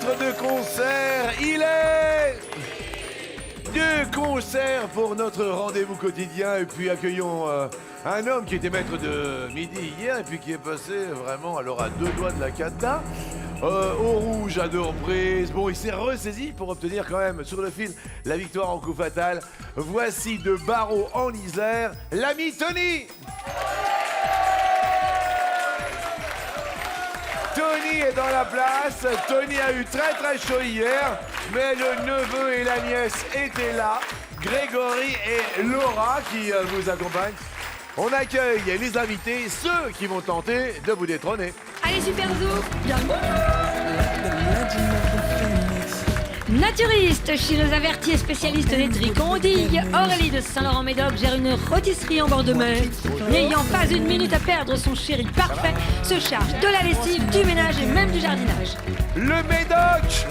maître de concert, il est de concert pour notre rendez-vous quotidien. Et puis accueillons un homme qui était maître de midi hier et puis qui est passé vraiment alors à 2 doigts de la cata. Au rouge à 2 reprises. Bon, il s'est ressaisi pour obtenir quand même sur le fil la victoire en coup fatal. Voici de Barreau en Isère, l'ami Tony. Tony est dans la place. Tony a eu très chaud hier, mais le neveu et la nièce étaient là. Grégory et Laura qui vous accompagnent. On accueille les invités, ceux qui vont tenter de vous détrôner. Allez, Super Zou, bienvenue. Naturiste, chineuse avertie et spécialiste des tricondilles, Aurélie de Saint-Laurent-Médoc gère une rôtisserie en bord de mer. N'ayant pas une minute à perdre, son chéri parfait se charge de la lessive, du ménage et même du jardinage. Le Médoc.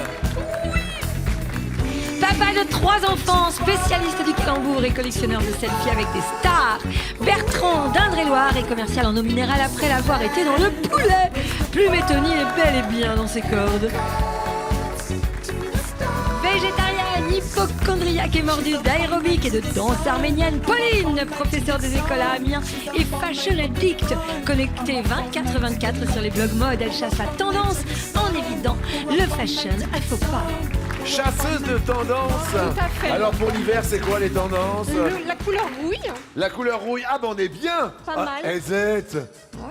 Papa de 3 enfants, spécialiste du calembour et collectionneur de selfies avec des stars. Bertrand d'Indre-et-Loire est commercial en eau minérale après l'avoir été dans le poulet. Plume et Tony est bel et bien dans ses cordes. Végétarienne, hypochondriaque et mordue d'aérobic et de danse arménienne, Pauline, professeure des écoles à Amiens et fashion addict, connectée 24/24 sur les blogs mode, elle chasse la tendance en évitant le fashion à faux pas. Chasseuse de tendance. Tout à fait. Alors pour l'hiver, c'est quoi les tendances? La couleur rouille. La couleur rouille. Ah ben on est bien. Pas mal. Ezette.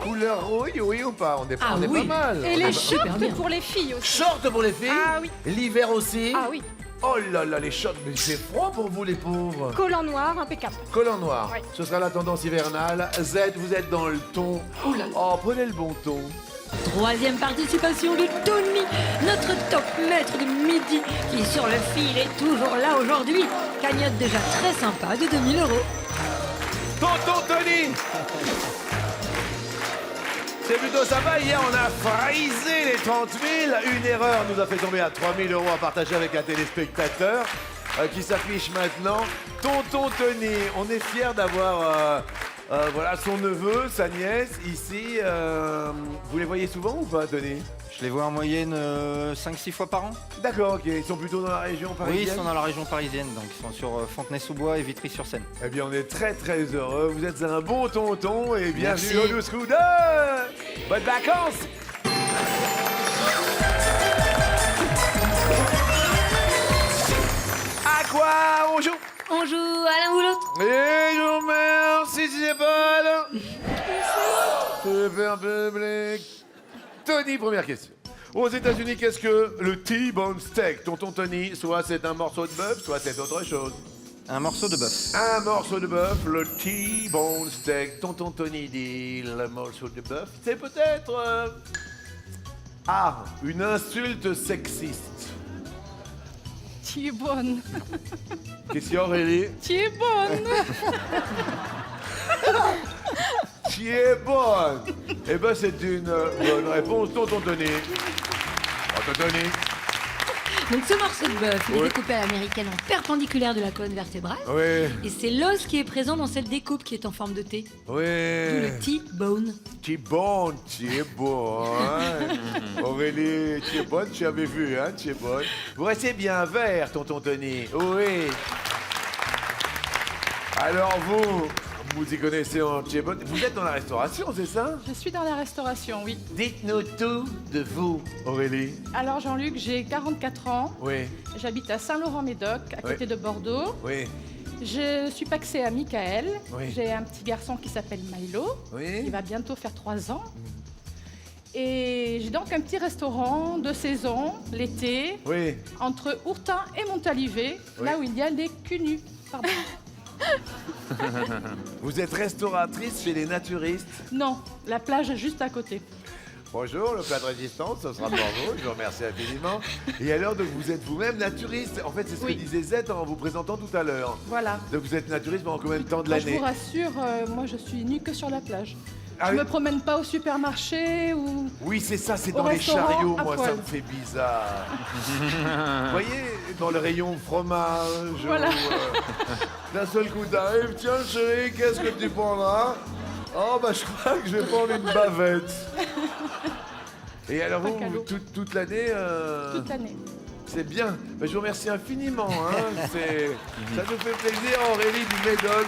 Couleur rouille, oui ou pas? On est, Ah on est oui. pas mal. Et On les est shorts super bien. pour les filles aussi. Shorts pour les filles. Ah oui. L'hiver aussi. Ah oui. Oh là là, les shorts, mais c'est froid pour vous les pauvres. Collant noir, impeccable. Collant noir, Oui. ce sera la tendance hivernale. Z, vous êtes dans le ton. Oh, prenez le bon ton. 3e participation de Tony, notre top maître de midi, qui sur le fil est toujours là aujourd'hui. Cagnotte déjà très sympa de 2 000 €. Tonton Tony. C'est plutôt sympa. Hier, on a frisé les 30 000. Une erreur nous a fait tomber à 3 000 € à partager avec un téléspectateur qui s'affiche maintenant. Tonton Tony, on est fiers d'avoir voilà, son neveu, sa nièce ici. Vous les voyez souvent ou pas, Tony? Je les vois en moyenne 5-6 fois par an. D'accord, ok. Ils sont plutôt dans la région parisienne? Oui, ils sont dans la région parisienne, donc ils sont sur Fontenay-sous-Bois et Vitry-sur-Seine. Eh bien, on est très heureux. Vous êtes un bon tonton et bienvenue Merci. au Loose Scooter. Bonnes vacances. À quoi on joue? On joue à l'un ou l'autre. Et je vous remercie si c'est pas là. Super public. Tony, première question. Aux États-Unis, qu'est-ce que le T-bone steak? Tonton Tony, soit c'est un morceau de bœuf, soit c'est autre chose. Un morceau de bœuf. Un morceau de bœuf, le T-bone steak. Tonton Tony dit le morceau de bœuf. C'est peut-être une insulte sexiste. Tu es bonne. Question Aurélie. Tu es bonne. Tu es bonne. Eh ben c'est une bonne réponse, Tonton Tony. Tonton Tony. Donc ce morceau de bœuf, il est Oui. découpé à l'américaine en perpendiculaire de la colonne vertébrale. Oui, Et c'est l'os qui est présent dans cette découpe qui est en forme de T. D'où oui. le T-bone. Tu es bonne, tu es bonne. Aurélie, tu es bonne, tu avais vu, hein, tu es bonne. Vous restez bien vert, Tonton Tony. Oui. Alors vous y connaissez en tu es bonne. Vous êtes dans la restauration, c'est ça? Je suis dans la restauration, oui. Dites-nous tout de vous, Aurélie. Alors Jean-Luc, j'ai 44 ans. Oui, J'habite à Saint-Laurent-Médoc, à côté de Bordeaux. oui, Je suis paxée à Michael. Oui. J'ai un petit garçon qui s'appelle Milo. oui. Il va bientôt faire 3 ans. Et j'ai donc un petit restaurant de saison, l'été, Oui. entre Ourtin et Montalivet, Oui. là où il y a les cunus. Pardon. Vous êtes restauratrice chez les naturistes. Non, la plage est juste à côté. Bonjour, le plat de résistance, ce sera pour vous. Je vous remercie infiniment. Et alors, donc, vous êtes vous-même naturiste. En fait, c'est ce Oui. que disait Z en vous présentant tout à l'heure. Voilà. Donc, vous êtes naturiste pendant combien de temps de Moi, je l'année? vous rassure, moi je suis nue que sur la plage. Ah Je oui. me promène pas au supermarché ou... Oui, c'est ça, c'est Au dans les restaurant, chariots, à moi, ça poil. me fait bizarre. Vous voyez, dans le rayon fromage. Voilà. D'un seul coup, t'arrives, tiens, chérie, qu'est-ce que tu prendras? Oh, bah, je crois que je vais prendre une bavette. Et alors Pas vous, cadeau. toute l'année Toute l'année. C'est bien. Ben, je vous remercie infiniment. Hein. Ça nous fait plaisir, Aurélie du Médoc.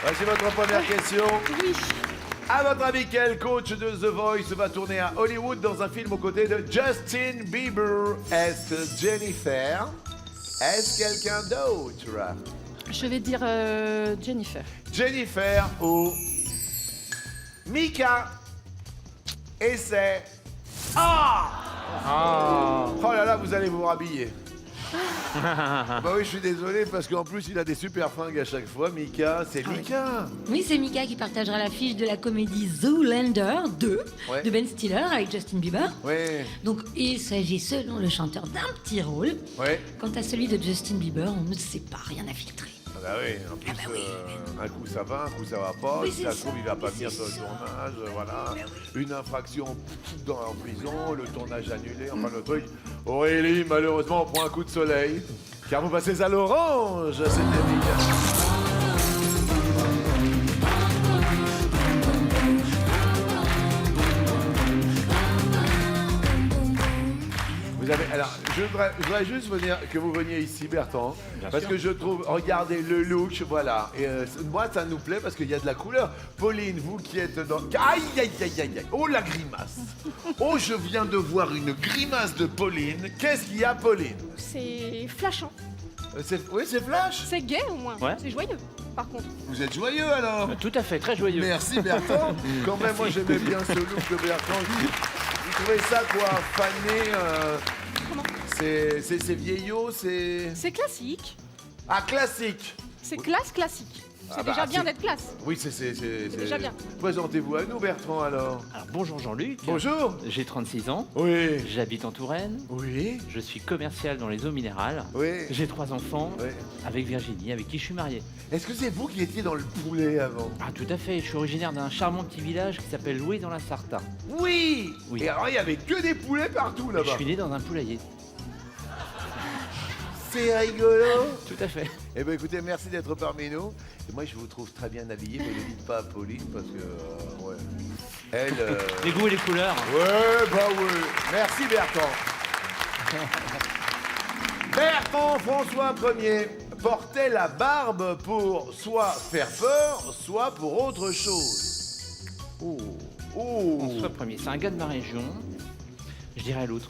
Voici votre première question. Oui. À votre avis, quel coach de The Voice va tourner à Hollywood dans un film aux côtés de Justin Bieber? Est-ce que Jennifer? Est-ce quelqu'un d'autre? Je vais dire Jennifer. Jennifer ou Mika? Et c'est... Oh là là, vous allez vous rhabiller. Bah oui, je suis désolé parce qu'en plus il a des super fringues à chaque fois. Mika, c'est Mika. Oui, c'est Mika qui partagera l'affiche de la comédie Zoolander 2 Ouais. de Ben Stiller avec Justin Bieber. Ouais, Donc, il s'agit selon le chanteur d'un petit rôle. ouais. Quant à celui de Justin Bieber, on ne sait pas, rien à filtrer. Ah bah oui, en plus, oui. un coup ça va, un coup ça va pas. Oui, Si c'est ça se trouve, il va pas ça, venir c'est sur le ça. tournage, voilà. Une infraction en prison, le tournage annulé, enfin le truc. Aurélie, malheureusement, on prend un coup de soleil. Car vous passez à l'orange, c'était Mika. Vous avez, alors, je voudrais juste vous dire que vous veniez ici, Bertrand, parce que je trouve, regardez le look, voilà. Et moi, ça nous plaît parce qu'il y a de la couleur. Pauline, vous qui êtes dans... Aïe, aïe, aïe, aïe, aïe. Oh, la grimace. Oh, je viens de voir une grimace de Pauline. Qu'est-ce qu'il y a, Pauline? C'est flashant. Oui, c'est Flash. C'est gai au moins. Ouais. C'est joyeux, par contre. Vous êtes joyeux, alors? Tout à fait, très joyeux. Merci, Bertrand. Quand même, moi, j'aimais bien ce look de Bertrand. Vous trouvez ça, quoi, fané Comment? C'est vieillot, c'est... C'est classique. Ah, classique. C'est classique. C'est Ah bah, déjà bien c'est- d'être classe. Oui, c'est déjà bien. Présentez-vous à nous, Bertrand, alors. Alors bonjour Jean-Luc. Bonjour. J'ai 36 ans. Oui. J'habite en Touraine. Oui. Je suis commercial dans les eaux minérales. Oui. J'ai 3 enfants Oui. avec Virginie, avec qui je suis marié. Est-ce que c'est vous qui étiez dans le poulet avant? Ah tout à fait, je suis originaire d'un charmant petit village qui s'appelle Louis dans la Sarthe. Oui. Oui. Et alors, il y avait que des poulets partout, Je là-bas. suis né dans un poulailler. C'est rigolo. Tout à fait. Eh bien, écoutez, merci d'être parmi nous. Et moi, je vous trouve très bien habillé, mais ne dites pas à Pauline, parce que, ouais. Elle... Les goûts et les couleurs. Ouais, bah ouais. Merci, Bertrand. Bertrand François Ier portait la barbe pour soit faire peur, soit pour autre chose. Oh. Oh. François Ier, c'est un gars de ma région. Je dirais l'autre.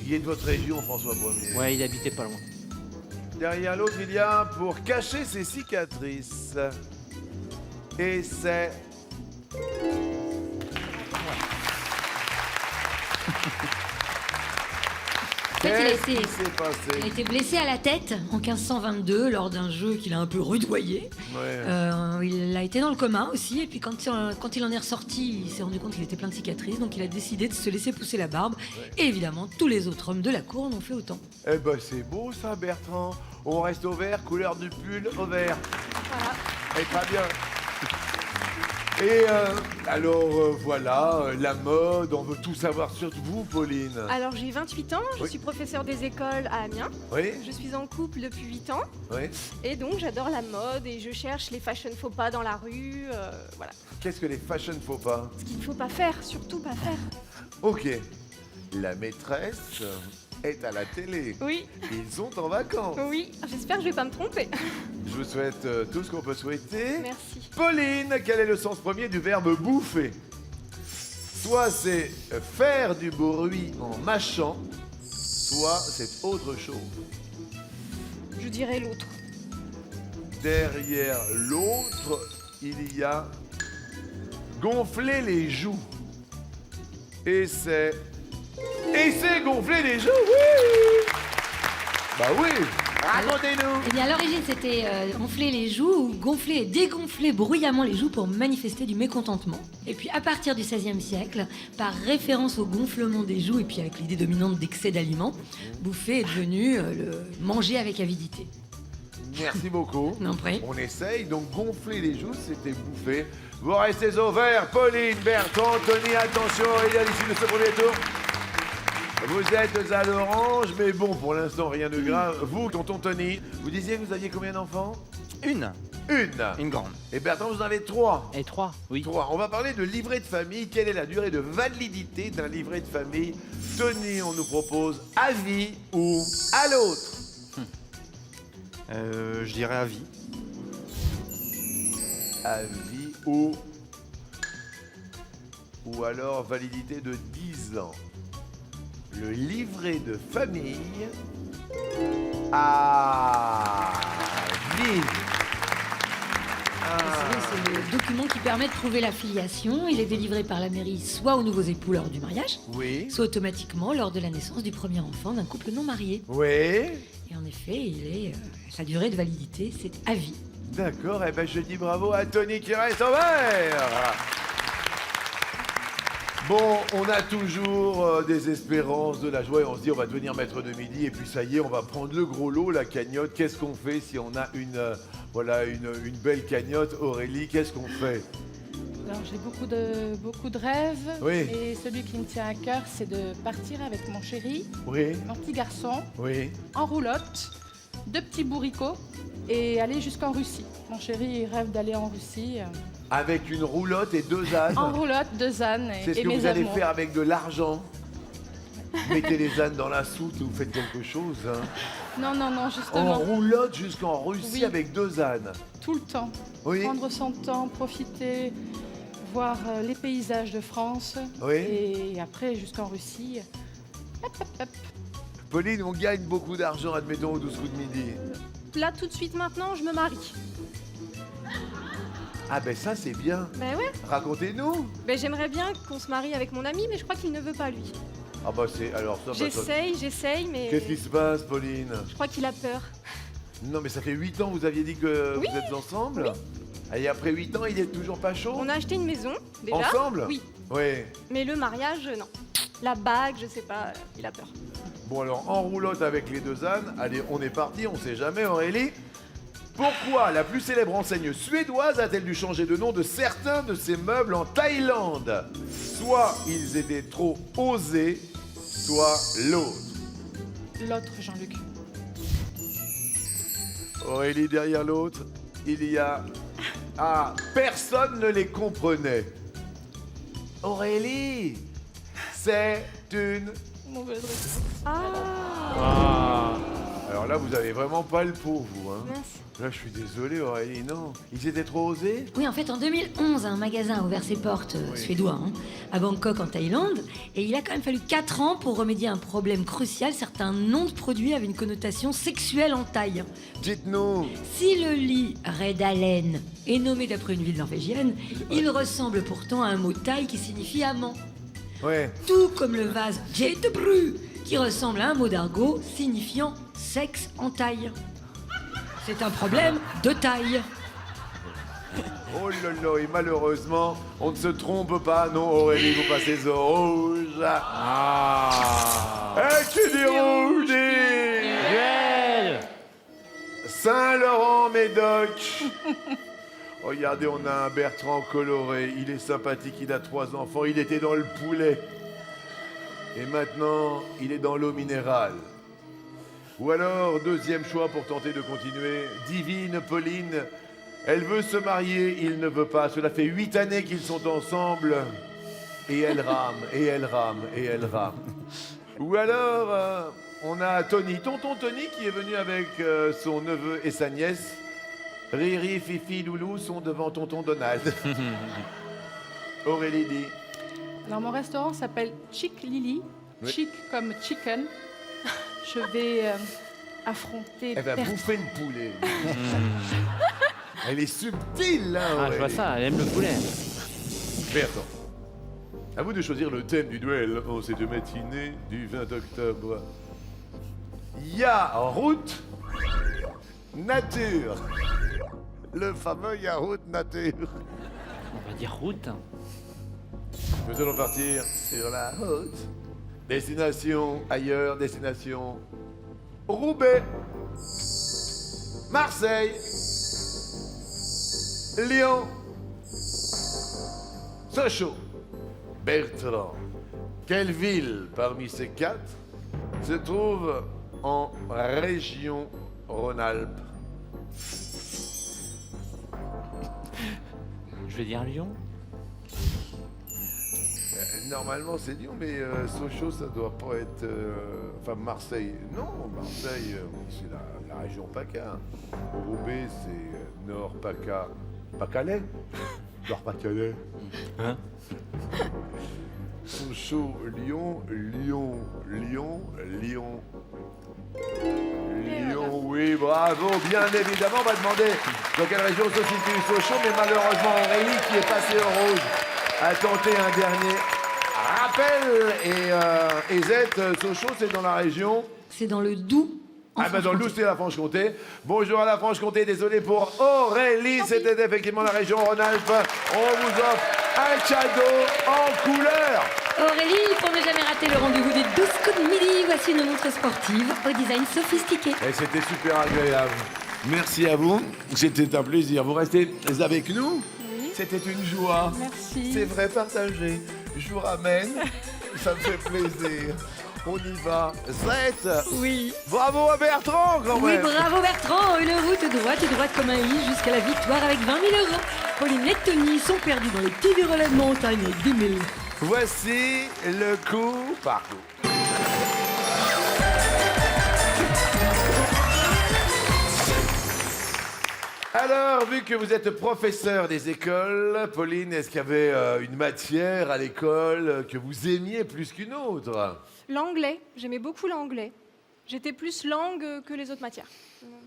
Il est de votre région, François Ier. Ouais, il habitait pas loin. Derrière l'autre, il y a pour cacher ses cicatrices. Et c'est... En fait, Qu'est-ce qui s'est il a passé? été blessé à la tête en 1522 lors d'un jeu qu'il a un peu rudoyé. Ouais. Il a été dans le coma aussi, et puis quand il en est ressorti, il s'est rendu compte qu'il était plein de cicatrices, donc il a décidé de se laisser pousser la barbe. Et évidemment, tous les autres hommes de la cour en ont fait autant. Eh ben c'est beau ça, Bertrand. On reste au vert, couleur du pull au vert. Voilà. Et très bien. Et alors voilà, la mode, on veut tout savoir sur vous, Pauline. Alors j'ai 28 ans, je Oui. suis professeur des écoles à Amiens. Oui, Je suis en couple depuis 8 ans oui. et donc j'adore la mode et je cherche les fashion faux pas dans la rue. Voilà. Qu'est-ce que les fashion faux pas? Ce qu'il ne faut pas faire, surtout pas faire. Ok. La maîtresse est à la télé. Oui, Ils sont en vacances. oui, j'espère que je vais pas me tromper. Je vous souhaite tout ce qu'on peut souhaiter. Merci. Pauline, quel est le sens premier du verbe bouffer? Soit c'est faire du bruit en mâchant, soit c'est autre chose. Je dirais l'autre. Derrière l'autre, il y a gonfler les joues. Et c'est gonfler les joues, oui. Bah oui. Racontez-nous. Eh bien, à l'origine, c'était gonfler les joues ou gonfler et dégonfler bruyamment les joues pour manifester du mécontentement. Et puis, à partir du XVIe siècle, par référence au gonflement des joues et puis avec l'idée dominante d'excès d'aliments, bouffer est devenu le manger avec avidité. Merci beaucoup. Non, prêt. On essaye, donc gonfler les joues, c'était bouffer. Vous restez au vert, Pauline, Bertrand, Tony, attention, il y a l'issue de ce premier tour. Vous êtes à l'orange, mais bon, pour l'instant, rien de grave. Vous, tonton Tony, vous disiez que vous aviez combien d'enfants? Une. Une grande. Et Bertrand, vous en avez 3. Et 3, oui. 3. On va parler de livret de famille. Quelle est la durée de validité d'un livret de famille? Tony, on nous propose à vie ou à l'autre. Je dirais à vie. À vie ou alors validité de 10 ans. Le livret de famille à vie. C'est le document qui permet de prouver la filiation. Il est délivré par la mairie soit aux nouveaux époux lors du mariage, Oui. soit automatiquement lors de la naissance du premier enfant d'un couple non marié. Oui. Et en effet, sa durée de validité, c'est à vie. D'accord, eh ben je dis bravo à Tony qui reste en vert. Bon, on a toujours des espérances, de la joie, et on se dit on va devenir maître de midi, et puis ça y est, on va prendre le gros lot, la cagnotte. Qu'est-ce qu'on fait si on a une belle cagnotte? Aurélie, qu'est-ce qu'on fait? Alors j'ai beaucoup de rêves. Oui. Et celui qui me tient à cœur, c'est de partir avec mon chéri, Oui, mon petit garçon, oui. en roulotte, 2 petits bourricots et aller jusqu'en Russie. Mon chéri il rêve d'aller en Russie. Avec une roulotte et 2 ânes. En roulotte, 2 ânes C'est ce et que mes vous allez amours. faire avec de l'argent. Mettez les ânes dans la soute et vous faites quelque chose. Hein. Non, En justement, roulotte jusqu'en Russie Oui. avec 2 ânes. tout le temps. Oui. Prendre son temps, profiter, voir les paysages de France. Oui. Et après, jusqu'en Russie. Pauline, on gagne beaucoup d'argent, admettons, au 12 coups de midi. Là, tout de suite, maintenant, je me marie. Ah ben ça, c'est bien. Ben ouais, Racontez-nous. j'aimerais bien qu'on se marie avec mon ami, mais je crois qu'il ne veut pas, lui. Ah bah c'est... Alors ça, bah, ça- J'essaye, mais Qu'est-ce qui se passe, Pauline? je crois qu'il a peur. Non, mais ça fait 8 ans, vous aviez dit que Oui. vous êtes ensemble. Et après 8 ans, il est toujours pas chaud? On a acheté une maison, déjà. Ensemble? Oui, Oui. mais le mariage, non. La bague, je sais pas, il a peur. Bon alors, en roulotte avec les 2 ânes, allez, on est parti, on sait jamais, Aurélie. Pourquoi la plus célèbre enseigne suédoise a-t-elle dû changer de nom de certains de ses meubles en Thaïlande? Soit ils étaient trop osés, soit l'autre. L'autre, Jean-Luc. Aurélie, derrière l'autre, il y a... Ah, personne ne les comprenait. Aurélie, c'est une... Mauvaise réponse. Ah, Alors là, vous avez vraiment pas le pot, vous, hein. mince. Là, je suis désolé, Aurélie, non. Ils étaient trop osés? Oui, en fait, en 2011, un magasin a ouvert ses portes, Oui. suédois, à Bangkok, en Thaïlande. Et il a quand même fallu 4 ans pour remédier à un problème crucial. Certains noms de produits avaient une connotation sexuelle en Thaï. Dites-nous. Si le lit Red Allen est nommé d'après une ville norvégienne, il ressemble pourtant à un mot thaï qui signifie amant. Ouais. Tout comme le vase Jetebru, qui ressemble à un mot d'argot signifiant sexe en thaï. C'est un problème de taille. Oh là là, et malheureusement, on ne se trompe pas, non, Aurélie, vous passez au rouge. Ah. Qui dit rouge dit Duel. Saint-Laurent-Médoc. Regardez, on a un Bertrand coloré, il est sympathique, il a 3 enfants, il était dans le poulet. Et maintenant, il est dans l'eau minérale. Ou alors, deuxième choix pour tenter de continuer, Divine Pauline. Elle veut se marier, il ne veut pas. Cela fait 8 années qu'ils sont ensemble. Et elle rame, et elle rame, et elle rame. Ou alors, on a Tony, tonton Tony, qui est venu avec son neveu et sa nièce. Riri, Fifi, Loulou sont devant tonton Donald. Aurélie dit. Alors mon restaurant s'appelle Chick Lily. Oui. Chick comme chicken. Je vais affronter Elle va Bertrand. bouffer le poulet. Elle est subtile, là, Ah, je Aurélie. vois ça, elle aime le poulet. Bertrand, à vous de choisir le thème du duel en cette matinée du 20 octobre. Yaourt nature. Le fameux yaourt nature. On va dire route. Nous allons partir sur la route. Destination ailleurs, destination Roubaix, Marseille, Lyon, Sochaux. Bertrand, quelle ville parmi ces 4 se trouve en région Rhône-Alpes? Je vais dire Lyon. Normalement, c'est Lyon, mais Sochaux, ça doit pas être... Enfin, Marseille. Non, Marseille, c'est la région PACA. Roubaix, c'est Nord PACA. Pas-Calais. Nord Pas-Calais. Hein? Sochaux, Lyon, Lyon, Lyon, Lyon. Lyon, oui, bravo, bien évidemment. On va demander dans quelle région se situe Sochaux, mais malheureusement, Aurélie, qui est passée au rouge, a tenté un dernier rappel. Et Z, Sochaux, c'est dans la région. C'est dans le Doubs. en Ah ben dans le Doubs, Franche-Comté. c'est la Franche-Comté. Bonjour à la Franche-Comté, désolé pour Aurélie, c'était effectivement la région Rhône-Alpes. On vous offre un cadeau en couleur. Aurélie, pour ne jamais rater le rendez-vous des 12 coups de midi, voici une montre sportive au design sophistiqué. Et c'était super agréable. Merci à vous, c'était un plaisir. Vous restez avec nous. C'était une joie. Merci. C'est vrai, partagé. Je vous ramène, ça me fait plaisir. On y va. 7. Oui. Bravo à Bertrand, quand Oui, même. bravo Bertrand. Une route droite comme un i jusqu'à la victoire avec 20 000 euros. Pauline et Tony sont perdus dans les petits relais de montagne avec 10 000. Voici le coup par coup. Alors, vu que vous êtes professeur des écoles, Pauline, est-ce qu'il y avait une matière à l'école que vous aimiez plus qu'une autre? L'anglais, j'aimais beaucoup l'anglais. J'étais plus langue que les autres matières.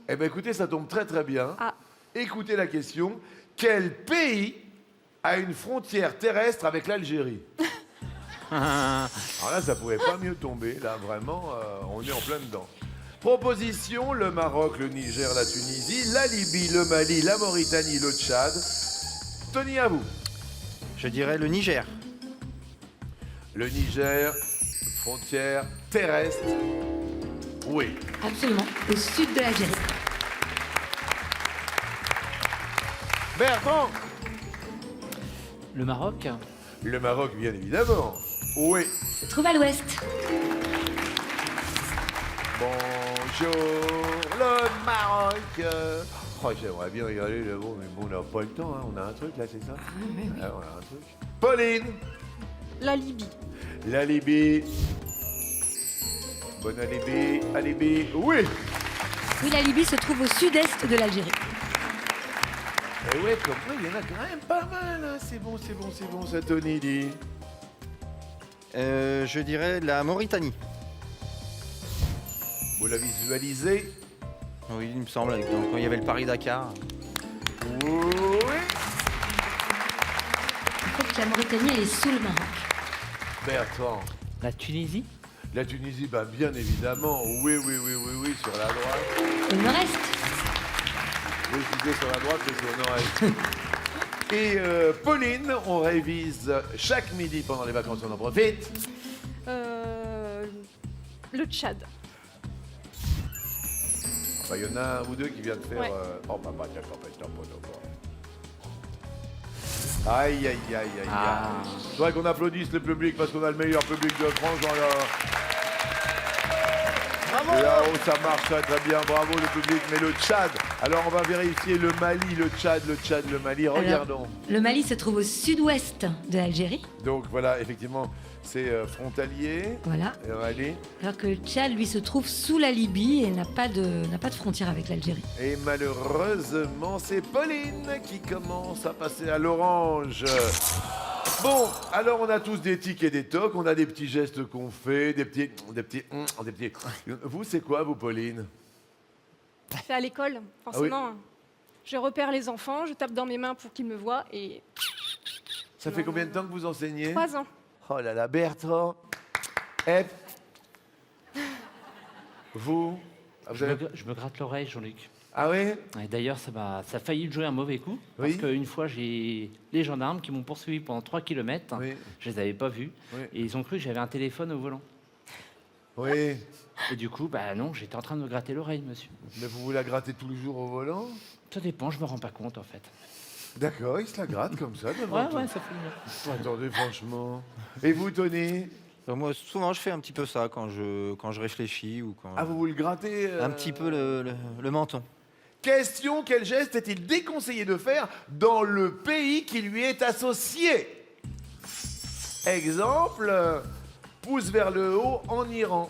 Eh bien, écoutez, ça tombe très très bien. Ah, Écoutez la question. Quel pays a une frontière terrestre avec l'Algérie? Alors là, ça pouvait pas mieux tomber. Là, vraiment, on est en plein dedans. Proposition, le Maroc, le Niger, la Tunisie, la Libye, le Mali, la Mauritanie, le Tchad. Tony, à vous. Je dirais le Niger. Le Niger, frontière terrestre. Oui. Absolument, au sud de l'Algérie. Bertrand. Le Maroc. Le Maroc, bien évidemment. Oui. Se trouve à l'ouest. Bonjour, le Maroc. Oh, j'aimerais bien y aller, là, bon, mais bon, on n'a pas le temps, hein. On a un truc, là, c'est ça? oui, oui. Ah, on a un truc. Pauline. la Libye. La Libye. Bonne alibi, alibi, oui. Oui, la Libye se trouve au sud-est de l'Algérie. Et ouais, comme ça, il y en a quand même pas mal, hein. C'est bon, c'est bon, c'est bon, ça, Tony dit. Je dirais la Mauritanie. Vous la visualisez? Oui, il me semble, quand il y avait le Paris-Dakar. Oui. En fait, la Mauritanie, elle est sous le Maroc. Bertrand. La Tunisie. La Tunisie, bah, bien évidemment. Oui, oui, oui, oui, oui, sur la droite. Au nord-est. Oui, je disais sur la droite, mais sur le nord-est. Et Pauline, on révise chaque midi pendant les vacances, on en profite. Le Tchad. Enfin, il y en a un ou deux qui viennent de faire... Ouais. Oh, bah, d'accord, d'accord. Aïe, aïe, aïe, aïe, Ah. aïe. C'est vrai qu'on applaudisse le public parce qu'on a le meilleur public de France dans la... Bravo! Et là, oh, ça marche très très bien, bravo le public. Mais le Tchad, alors on va vérifier le Mali, le Tchad, le Mali. Regardons. Le Mali se trouve au sud-ouest de l'Algérie. Donc voilà, effectivement, c'est frontalier. Voilà. Et Mali. Alors que le Tchad, lui, se trouve sous la Libye et n'a pas de frontière avec l'Algérie. Et malheureusement, c'est Pauline qui commence à passer à l'orange. Bon, alors on a tous des tics et des tocs, on a des petits gestes qu'on fait, des petits... Vous, c'est quoi, vous, Pauline? C'est à l'école, forcément. Je repère les enfants, je tape dans mes mains pour qu'ils me voient et Ça fait combien de temps que vous enseignez? 3 ans. Oh là là, Bertrand. Hep. Vous? Ah, vous avez- Je me gratte l'oreille, Jean-Luc. Ah oui? Et d'ailleurs, ça a failli jouer un mauvais coup. Oui. Parce qu'une fois, j'ai les gendarmes qui m'ont poursuivi pendant 3 km. Oui. Je les avais pas vus. Oui. Et ils ont cru que j'avais un téléphone au volant. Oui. Et du coup, bah non, j'étais en train de me gratter l'oreille, monsieur. Mais vous vous la grattez tous les jours au volant? Ça dépend, je me rends pas compte en fait. D'accord, il se la gratte comme ça devant Ouais, tout. ouais, ça fait bien. Attendez, franchement. Et vous, Tony? Moi, souvent, je fais un petit peu ça quand je réfléchis ou quand... Ah, vous le grattez Un petit peu le menton. Question, quel geste est-il déconseillé de faire dans le pays qui lui est associé? Exemple, pouce vers le haut en Iran.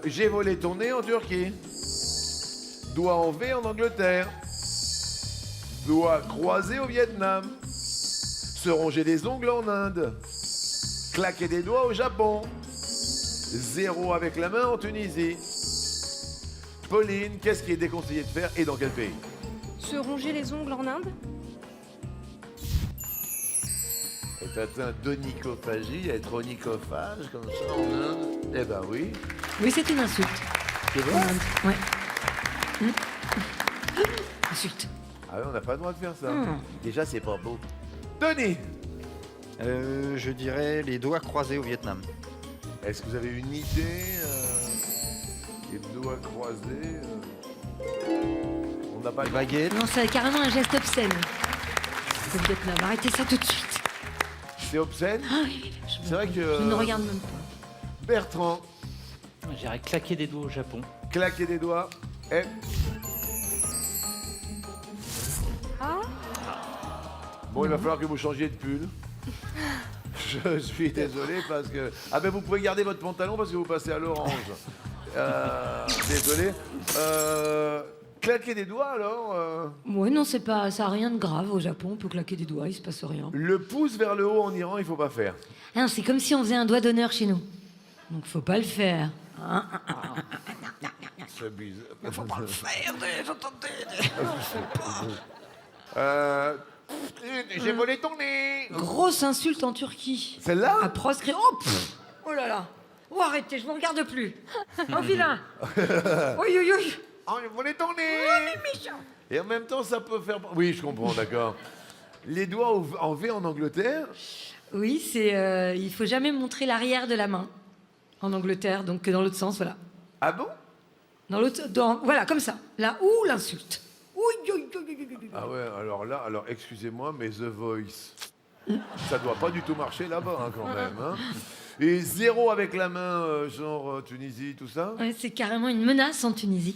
J'ai volé ton nez en Turquie. Doigt en V en Angleterre. Doigt croisé au Vietnam. Se ronger des ongles en Inde. Claquer des doigts au Japon. 0 avec la main en Tunisie. Pauline, qu'est-ce qui est déconseillé de faire et dans quel pays? Se ronger les ongles en Inde. Est atteint d'onychophagie, être onychophage comme ça en Inde? Eh ben oui. Oui, c'est une insulte. C'est vrai? Ouais. Insulte. Ah ouais, on n'a pas le droit de faire ça. Hmm. Déjà, c'est pas beau. Tony, Je dirais les doigts croisés au Vietnam. est-ce que vous avez une idée? Les doigts croisés. On n'a pas le droit. Baguette. Non, c'est carrément un geste obscène. Au Vietnam, arrêtez ça tout de suite. C'est obscène. Ah oui, C'est vrai que je ne regarde même pas. Bertrand, J'irais claquer des doigts au Japon. claquer des doigts. Et Ah, bon, il va falloir que vous changiez de pull. Je suis désolé parce que... Ah ben vous pouvez garder votre pantalon parce que vous passez à l'orange. Désolé. Claquer des doigts alors Ouais, non, c'est pas, ça a rien de grave au Japon. On peut claquer des doigts, il se passe rien. Le pouce vers le haut en Iran, il faut pas faire. Hein, c'est comme si on faisait un doigt d'honneur chez nous. Donc faut pas le faire. Hein. C'est bizarre. Faut pas le faire, J'ai volé ton nez. Grosse insulte en Turquie. Celle-là À proscrire. Oh, oh là là. Oh, arrêtez, je vous regarde plus. Oh, vilain. Oui, oui, oui. Oh, j'ai volé ton nez. Et en même temps, ça peut faire... Oui, je comprends, d'accord. Les doigts en V en Angleterre. Oui, c'est. Il faut jamais montrer l'arrière de la main en Angleterre, donc que dans l'autre sens, voilà. Ah bon? Voilà, comme ça. Là où l'insulte. Oui, oui, oui, oui, oui, oui. Ah ouais, alors là, excusez-moi, mais The Voice, ça doit pas du tout marcher là-bas hein, quand même. Hein. Et 0 avec la main, genre Tunisie, tout ça. Ouais, c'est carrément une menace en Tunisie.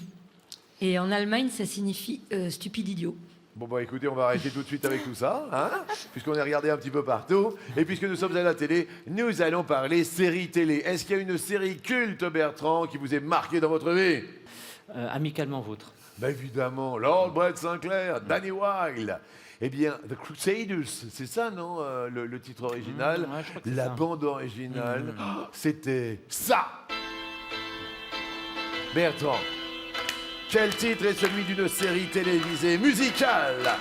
Et en Allemagne, ça signifie stupide idiot. Bon bah écoutez, on va arrêter tout de suite avec tout ça, hein, puisqu'on est regardé un petit peu partout. Et puisque nous sommes à la télé, nous allons parler série télé. Est-ce qu'il y a une série culte, Bertrand, qui vous est marquée dans votre vie? Amicalement vôtre. Bah évidemment, Lord Brett Sinclair, Danny Wilde. Eh bien, The Crusaders, c'est ça, non, le titre original? Ouais, je crois que c'est La ça. bande originale, c'était ça. Bertrand, quel titre est celui d'une série télévisée musicale?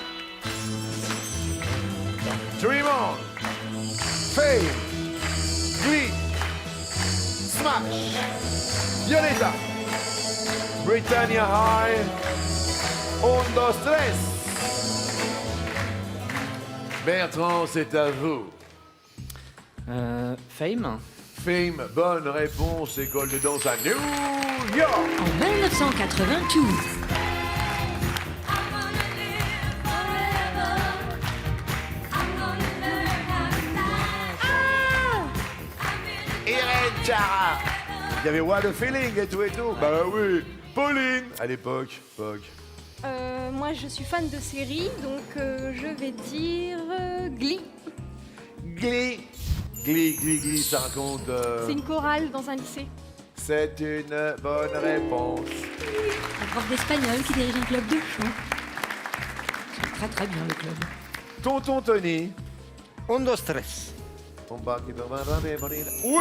Dream On, Fame, Glee, Smash, Violetta, Britannia High, 1, 2, 3. Bertrand, c'est à vous. Fame. Fame, bonne réponse, école de danse à New York. En 1982. Irene Cara. Il y avait What a Feeling et tout et tout. Bah oui. Pauline, à l'époque. moi, je suis fan de séries, donc je vais dire Glee. Glee, ça raconte... C'est une chorale dans un lycée. C'est une bonne réponse. Un prof d'espagnol qui dirige un club de chant. C'est très très bien le club. Tonton Tony. 1, 2, 3. Oui. Oui,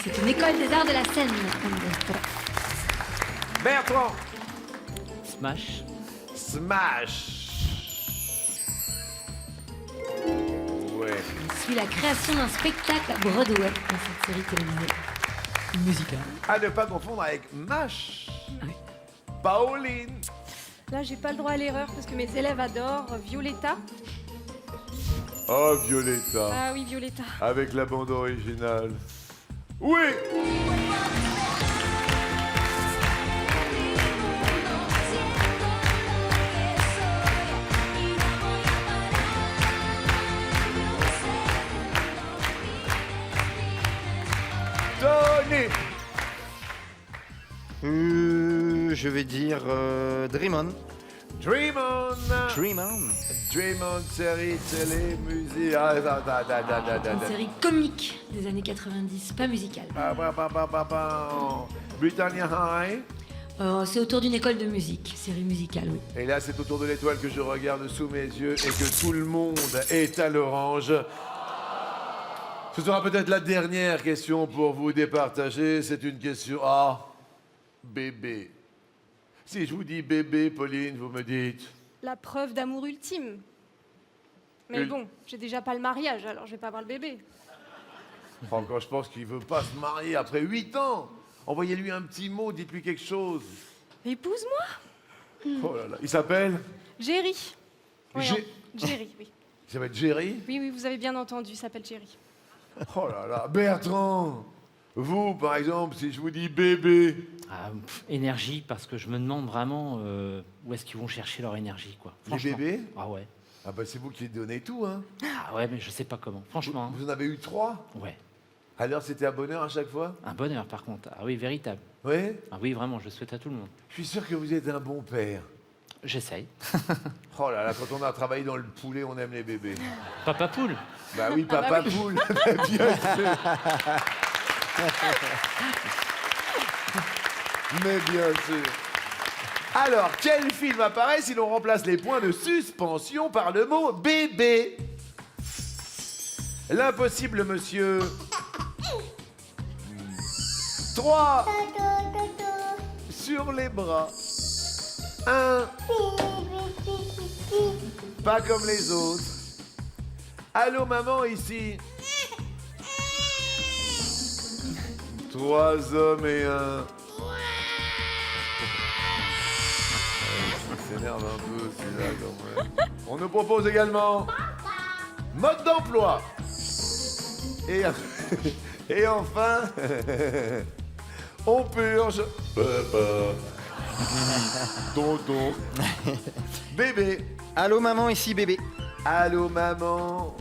c'est une école des arts de la scène. Bertrand. Smash. Smash. Ouais. Je suis la création d'un spectacle à Broadway dans cette série télévisée musicale. À ne pas confondre avec MASH. Oui. Pauline. Là, j'ai pas le droit à l'erreur parce que mes élèves adorent Violetta. Oh, Violetta. Ah oui, Violetta. Avec la bande originale. Oui. Tony. Je Je vais dire Dream On. Dream On. Dream On. Dream On, série, télé, musique. Ah, Une série comique des années 90, pas musicale. Britannia High. C'est autour d'une école de musique, série musicale, oui. Et là, c'est autour de l'étoile que je regarde sous mes yeux et que tout le monde est à l'orange. Ce sera peut-être la dernière question pour vous départager. C'est une question... Ah, bébé. Si je vous dis bébé, Pauline, vous me dites... La preuve d'amour ultime. Mais bon, j'ai déjà pas le mariage, alors je vais pas avoir le bébé. Encore, je pense qu'il veut pas se marier après 8 ans. Envoyez-lui un petit mot, dites-lui quelque chose. Épouse-moi. Oh là là. Il s'appelle Jerry. Oui, Gé- Jerry, oui. Il s'appelle Jerry. Oui, oui, vous avez bien entendu, il s'appelle Jerry. Oh là là. Bertrand, vous, par exemple, si je vous dis bébé... Énergie, parce que je me demande vraiment où est-ce qu'ils vont chercher leur énergie, quoi. Les Franchement. bébés? Ah ouais. Ah bah c'est vous qui donnez tout, hein. Ah ouais, mais je sais pas comment. Franchement. Vous en avez eu 3? Ouais. Alors c'était un bonheur à chaque fois? Un bonheur, par contre. Ah oui, véritable. Oui? Ah oui, vraiment, je le souhaite à tout le monde. Je suis sûr que vous êtes un bon père. J'essaye. Oh là là, quand on a travaillé dans le poulet, on aime les bébés. Papa poule. Bah oui, papa bah oui. poule. Bien sûr. Mais bien sûr. Alors, quel film apparaît si l'on remplace les points de suspension par le mot bébé? L'impossible monsieur. 3 sur les bras. 1 pas comme les autres. Allô maman ici. 3 hommes et un. Il s'énerve un peu celui-là quand même. On nous propose également mode d'emploi. Et enfin, on purge. Papa. Tonton. Bébé. Allô maman, ici bébé. Allô maman.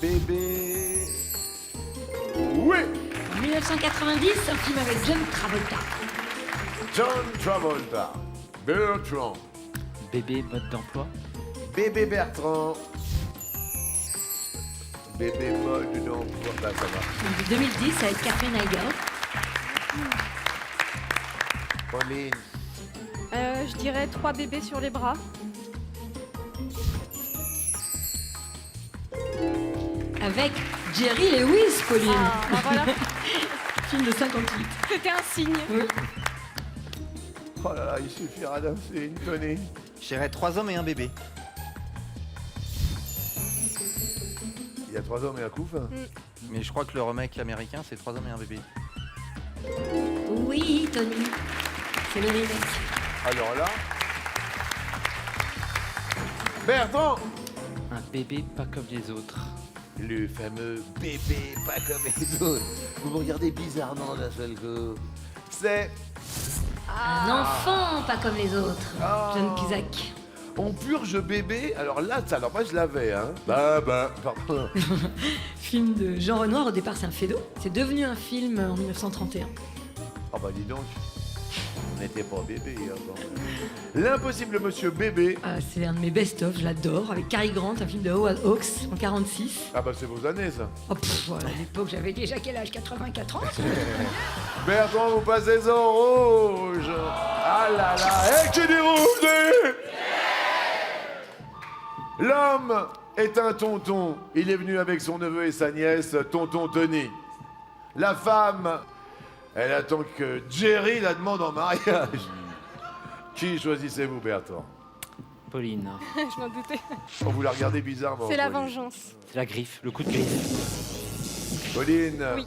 Bébé. Oui. En 1990, un film avec John Travolta. John Travolta. Bertrand. Bébé, mode d'emploi. Bébé Bertrand. Bébé mode d'emploi. Là, ça va. Film de 2010 avec Catherine Heigl. Pauline. Je dirais 3 bébés sur les bras. Avec Jerry Lewis, Pauline. Ah, bah voilà, Film de 58. c'était un signe. Oh là là, il suffira d'un c'est une connerie. Je dirais 3 hommes et un bébé. Il y a 3 hommes et un couffin. Mais je crois que le remake américain, c'est 3 hommes et un bébé. Oui, Tony. C'est le remake. Alors là. Bertrand. Un bébé pas comme les autres. Le fameux bébé pas comme les autres. Vous me regardez bizarrement d'un seul coup. C'est Un enfant, pas comme les autres. Ah. John Cusack. On purge bébé. Alors là, ça, alors moi je l'avais, hein. Pardon. Film de Jean Renoir, au départ c'est un fédo. C'est devenu un film en 1931. Oh bah dis donc. On n'était pas bébé, hein, quand même. L'impossible monsieur bébé. C'est un de mes best-of, je l'adore, avec Cary Grant, un film de Howard Hawks en 46. Ah bah c'est vos années ça. Oh, voilà, à l'époque j'avais déjà quel âge, 84 ans. Bertrand, vous passez en rouge. Ah là là. Et qui dit rouge dit L'homme est un tonton. Il est venu avec son neveu et sa nièce, tonton Tony. La femme, elle attend que Jerry la demande en mariage. Qui choisissez-vous, Bertrand? Pauline. Je m'en doutais. Oh, vous la regardez bizarrement. C'est la Pauline. vengeance. C'est la griffe, le coup de griffe. Pauline. Oui.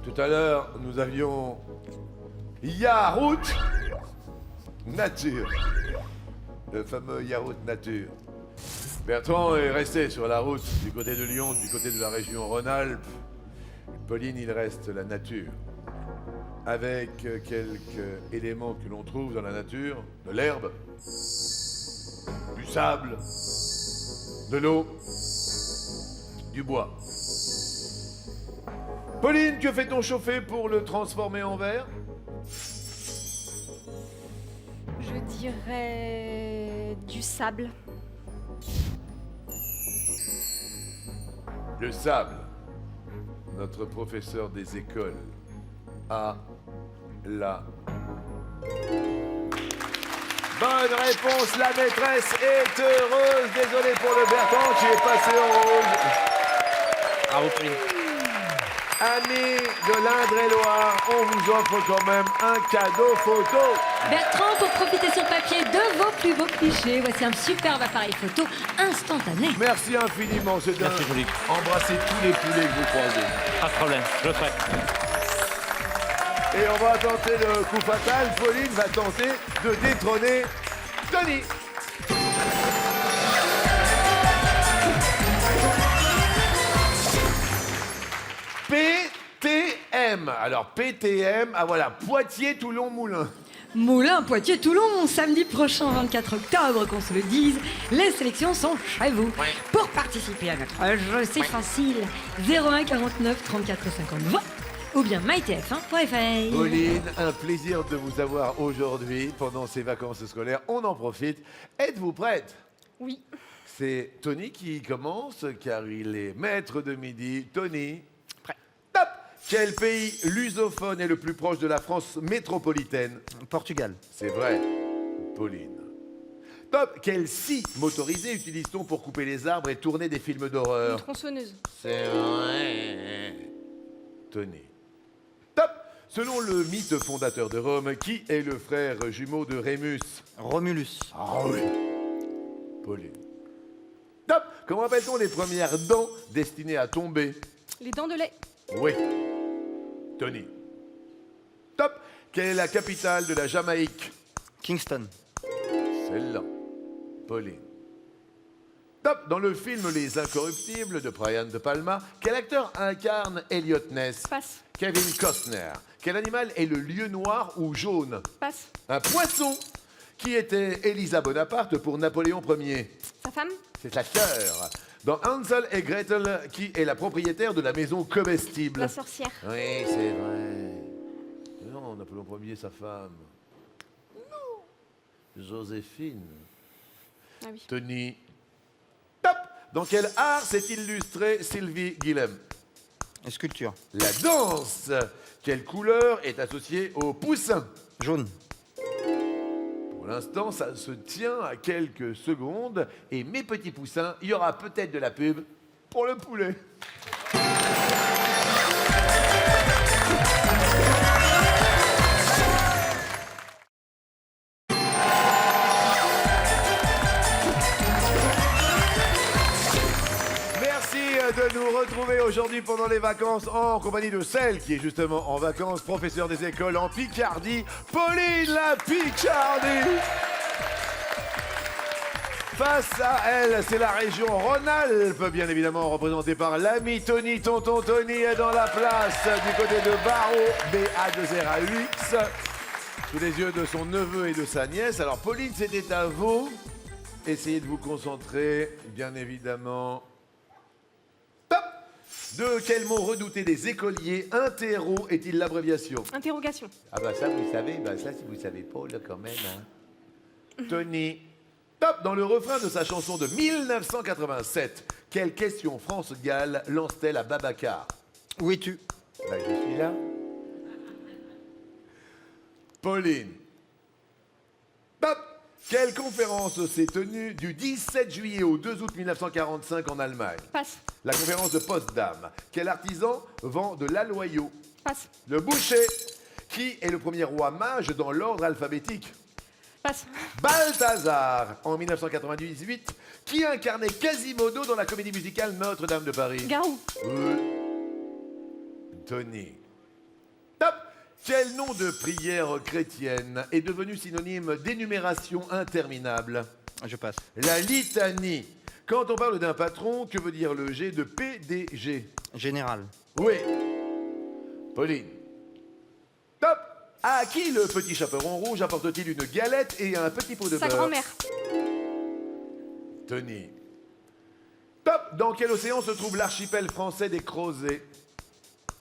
Tout à l'heure, nous avions Yarout Nature. Le fameux Yarout Nature. Bertrand est resté sur la route du côté de Lyon, du côté de la région Rhône-Alpes. Pauline, il reste la nature. Avec quelques éléments que l'on trouve dans la nature, de l'herbe, du sable, de l'eau, du bois. Pauline, que fait-on chauffer pour le transformer en verre? dirais du sable. Le sable. Notre professeur des écoles a la bonne réponse. La maîtresse est heureuse. Désolé pour le Bertrand qui est passé en rouge. Bravo, Pauline. Amis de l'Indre-et-Loire, on vous offre quand même un cadeau photo. Bertrand, pour profiter sur papier de vos plus beaux clichés, voici un superbe appareil photo instantané. Merci infiniment. C'est un... Merci, Julie. Embrassez tous les poulets que vous croisez. Pas de problème, je le ferai. Et on va tenter le coup fatal. Pauline va tenter de détrôner Tony. PTM. Alors PTM, ah voilà, Poitiers, Toulon, Moulins. Moulin, Poitiers, Toulon, samedi prochain, 24 octobre, qu'on se le dise, les sélections sont chez vous. Pour participer à notre jeu, c'est facile. 01 49 34 50 20 ou bien mytf1.fr. Pauline, un plaisir de vous avoir aujourd'hui pendant ces vacances scolaires. On en profite. Êtes-vous prête? Oui. C'est Tony qui commence car il est maître de midi. Tony, prêt. Top. Quel pays lusophone est le plus proche de la France métropolitaine? Portugal. C'est vrai. Pauline. Top. Quelle scie motorisée utilise-t-on pour couper les arbres et tourner des films Une d'horreur? tronçonneuse. C'est vrai. Tony. Top. Selon le mythe fondateur de Rome, qui est le frère jumeau de Rémus? Romulus. Ah oui. Pauline. Top. Comment appelle-t-on les premières dents destinées à tomber? Les dents de lait. Oui. Tony. Top. Quelle est la capitale de la Jamaïque? Kingston. Celle-là. Pauline. Top. Dans le film Les Incorruptibles de Brian De Palma, quel acteur incarne Elliot Ness? Passe. Kevin Costner. Quel animal est le lieu noir ou jaune? Passe. Un poisson. Qui était Elisa Bonaparte pour Napoléon Ier? Sa femme. C'est sa sœur. Dans Hansel et Gretel, qui est la propriétaire de la maison comestible? La sorcière. Oui, c'est vrai. Non, Napoléon Ier, sa femme. Non. Joséphine. Ah oui. Tony. Top. Dans quel art s'est illustrée Sylvie Guillem? Sculpture. La danse. Quelle couleur est associée au poussin? Jaune. Pour l'instant, ça se tient à quelques secondes. Et mes petits poussins, il y aura peut-être de la pub pour le poulet. Merci de nous retrouver aujourd'hui pendant les vacances en compagnie de celle qui est justement en vacances, professeure des écoles en Picardie, Pauline la Picardie. Face à elle, c'est la région Rhône-Alpes, bien évidemment représentée par l'ami Tony. Tonton Tony est dans la place du côté de Barreau, BA2RAUX, sous les yeux de son neveu et de sa nièce. Alors Pauline, c'était à vous. Essayez de vous concentrer, bien évidemment. Top. De quel mot redouté des écoliers, interro est-il l'abréviation? Interrogation. Ah bah ça, vous savez, bah ça, si vous savez pas, là, quand même, hein. Tony. Top. Dans le refrain de sa chanson de 1987, quelle question France-Galles lance-t-elle à Babacar? Où es-tu? Bah, je suis là. Pauline. Top. Quelle conférence s'est tenue du 17 juillet au 2 août 1945 en Allemagne? Passe. La conférence de Potsdam. Quel artisan vend de l'aloyau? Passe. Le boucher. Qui est le premier roi mage dans l'ordre alphabétique? Passe. Balthazar. En 1998, qui incarnait Quasimodo dans la comédie musicale Notre-Dame de Paris? Garou. Tony. Top. Quel nom de prière chrétienne est devenu synonyme d'énumération interminable? Je passe. La litanie. Quand on parle d'un patron, que veut dire le G de PDG? Général. Oui. Pauline. Top. À qui le petit chaperon rouge apporte-t-il une galette et un petit pot de Sa beurre? grand-mère. Tony. Top. Dans quel océan se trouve l'archipel français des Crozets?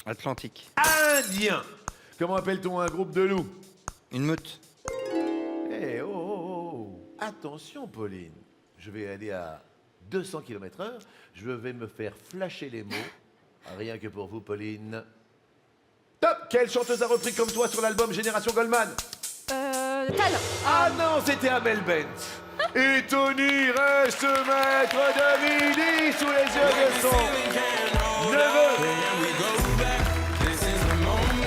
Atlantique. Indien. Comment appelle-t-on un groupe de loups? Une meute. Eh oh, oh, attention, Pauline, je vais aller à 200 km/h. Je vais me faire flasher les mots. Rien que pour vous, Pauline. Top! Quelle chanteuse a repris comme toi sur l'album Génération Goldman? Tal. Ah non, c'était Amel Bent. Et Tony reste maître de midi sous les yeux de son neveu,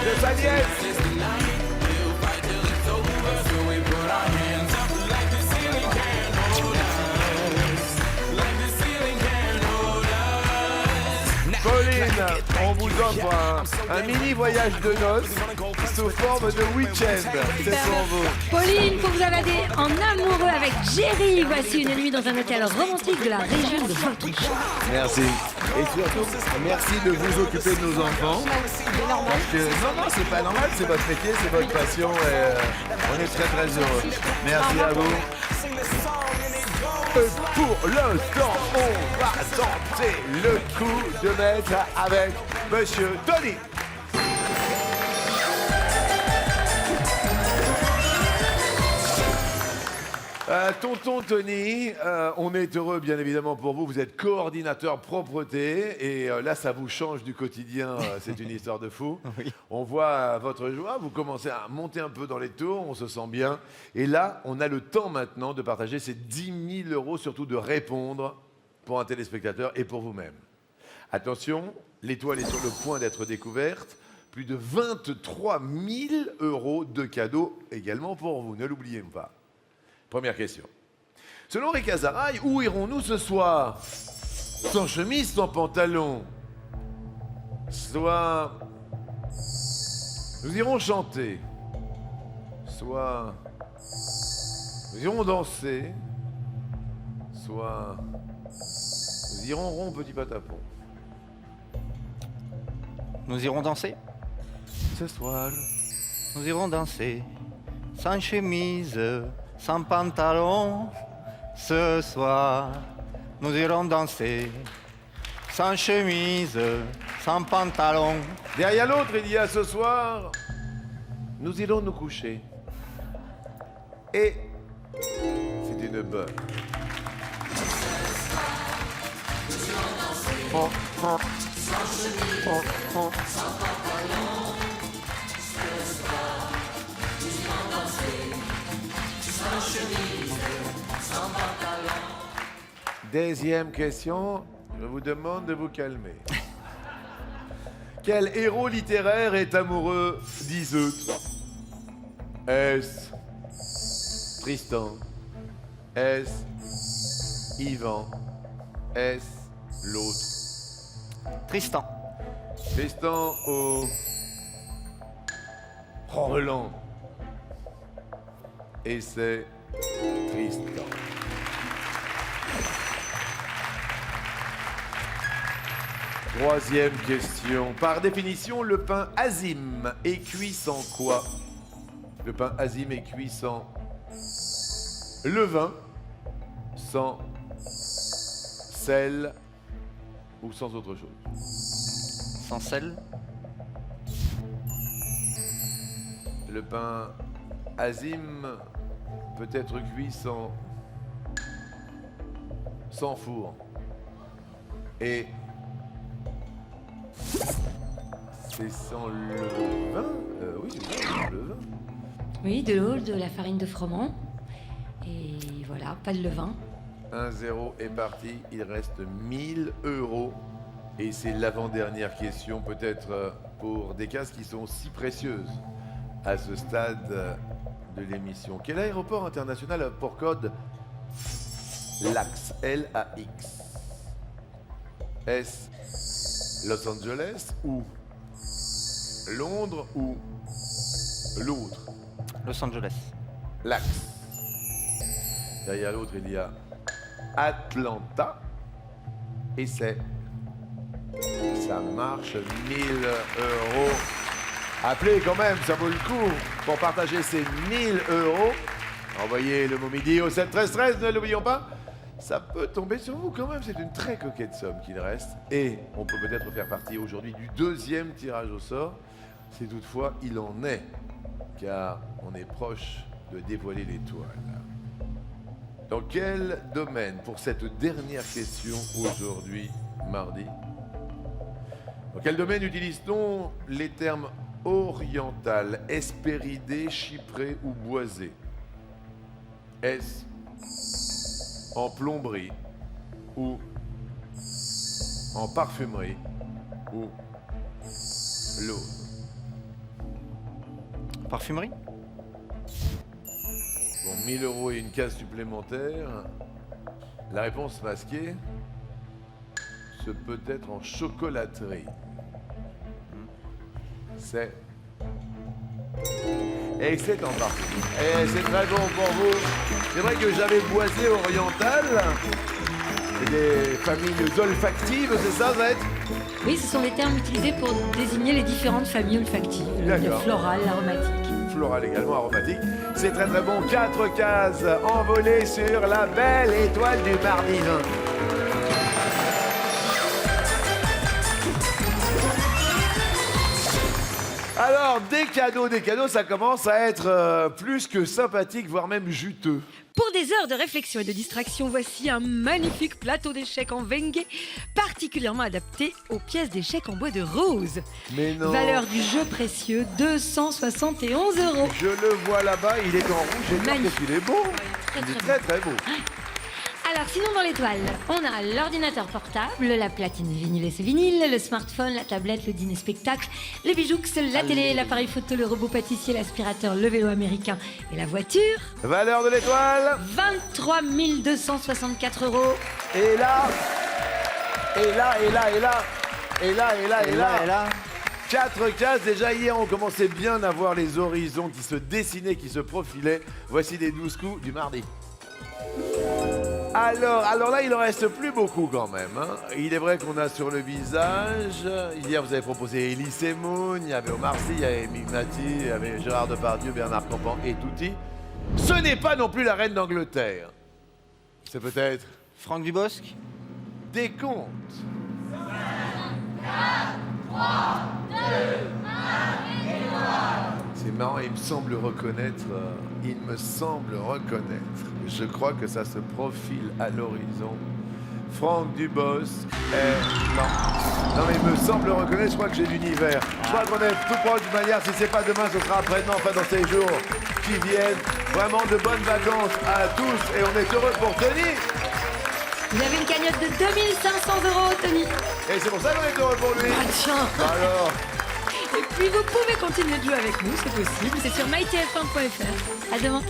de sa nièce. Pauline, on vous offre un mini voyage de noces sous forme de week-end. C'est pour vous. Pauline, pour vous avader en amoureux avec Jerry, voici une nuit dans un hôtel romantique de la région de votre choix. Merci. Et surtout, merci de vous occuper de nos enfants. Parce que, non, c'est pas normal, c'est votre métier, c'est votre passion. Et, on est très très heureux. Merci à vous. Pour l'instant, on va tenter le coup de maître avec Monsieur Tony. Tonton Tony, on est heureux bien évidemment pour vous. Vous êtes coordinateur propreté et là ça vous change du quotidien. C'est une histoire de fou. Oui. On voit votre joie, vous commencez à monter un peu dans les tours, on se sent bien. Et là, on a le temps maintenant de partager ces 10 000 euros, surtout de répondre pour un téléspectateur et pour vous-même. Attention, l'étoile est sur le point d'être découverte. Plus de 23 000 euros de cadeaux également pour vous, ne l'oubliez pas. Première question. Selon Rick Azaraï, où irons-nous ce soir? Sans chemise, sans pantalon. Soit nous irons chanter. Soit nous irons danser. Soit nous irons rond petit patapon. Nous irons danser. Ce soir. Nous irons danser. Sans chemise, sans pantalon. Ce soir, nous irons danser. Sans chemise, sans pantalon. Derrière l'autre, il y a ce soir. Nous irons nous coucher. Et c'est une bonne. Oh, oh. Oh, oh. Deuxième question, je vous demande de vous calmer. Quel héros littéraire est amoureux d'Iseut? Est-ce Tristan? Est-ce Yvan? Est-ce l'autre? Tristan. Tristan au Roland. Et c'est Tristan. Troisième question. Par définition, le pain azim est cuit sans quoi? Le pain azim est cuit sans levain, sans sel ou sans autre chose. Sans sel. Le pain azim peut être cuit sans four. Et c'est sans levain. Oui, c'est ça, sans levain. Oui, de l'eau, de la farine de froment. Et voilà, pas de levain. 1-0 est parti, il reste 1000 euros. Et c'est l'avant-dernière question, peut-être pour des cases qui sont si précieuses à ce stade de l'émission. Quel aéroport international a pour code LAX, L-A-X? Est-ce Los Angeles ou Londres ou l'autre? Los Angeles. LAX. Derrière l'autre, il y a Atlanta. Et c'est... Ça marche, 1000 euros. Appelez quand même, ça vaut le coup. Pour partager ces 1000 euros, envoyez le mot midi au 7 13 13, ne l'oublions pas. Ça peut tomber sur vous quand même, c'est une très coquette somme qu'il reste. Et on peut peut-être faire partie aujourd'hui du deuxième tirage au sort, si toutefois il en est, car on est proche de dévoiler l'étoile. Dans quel domaine, pour cette dernière question aujourd'hui, mardi, dans quel domaine utilise-t-on les termes oriental, hespéridé, chypré ou boisé? Est-ce en plomberie ou en parfumerie ou l'eau? Parfumerie? Bon, 1000 € et une case supplémentaire. La réponse masquée, ce peut être en chocolaterie. C'est... Et c'est en parfumerie. Et c'est très bon pour vous. C'est vrai que j'avais boisé oriental. C'est des familles olfactives, c'est ça, Zette? Oui, ce sont les termes utilisés pour désigner les différentes familles olfactives. Il y a D'accord. floral, aromatique. Floral également, aromatique. C'est très très bon. 4 cases envolées sur la belle étoile du mardi 20. Alors, des cadeaux, ça commence à être plus que sympathique, voire même juteux. Pour des heures de réflexion et de distraction, voici un magnifique plateau d'échecs en Wenge, particulièrement adapté aux pièces d'échecs en bois de rose. Mais non. Valeur du jeu précieux, 271 €. Je le vois là-bas, il est en rouge et noir, Magnifique. il est beau. Très, Il est très très très beau. Alors, sinon, dans l'étoile, on a l'ordinateur portable, la platine vinyle et ses vinyles, le smartphone, la tablette, le dîner spectacle, les bijoux, la télé, l'appareil photo, le robot pâtissier, l'aspirateur, le vélo américain et la voiture. Valeur de l'étoile. 23 264 €. Et là, et là, et là, et là, et là, et là, et là. Et là. 4 cases, déjà hier on commençait bien à voir les horizons qui se dessinaient, qui se profilaient. Voici les 12 coups du mardi. Alors là, il en reste plus beaucoup quand même. Hein. Il est vrai qu'on a sur le visage. Hier, vous avez proposé Elie Moon, il y avait Omar Sy, il y avait Mimati, il y avait Gérard Depardieu, Bernard Campan et Touti. Ce n'est pas non plus la reine d'Angleterre. C'est peut-être Franck Dubosc? des contes. 5, 4, 3, 2, 1, c'est marrant, il me semble reconnaître. Je crois que ça se profile à l'horizon. Franck Dubosc est... Non mais il me semble reconnaître, je crois que j'ai l'univers. Je crois qu'on est tout proche d'une manière, si c'est pas demain, ce sera après-demain, enfin dans ces jours qui viennent. Vraiment de bonnes vacances à tous et on est heureux pour Tony. Vous avez une cagnotte de 2500 €, Tony. Et c'est pour ça qu'on est heureux pour lui. Ah, tiens. Alors, Et puis vous pouvez continuer de jouer avec nous, c'est possible. C'est sur mytf1.fr. À demain.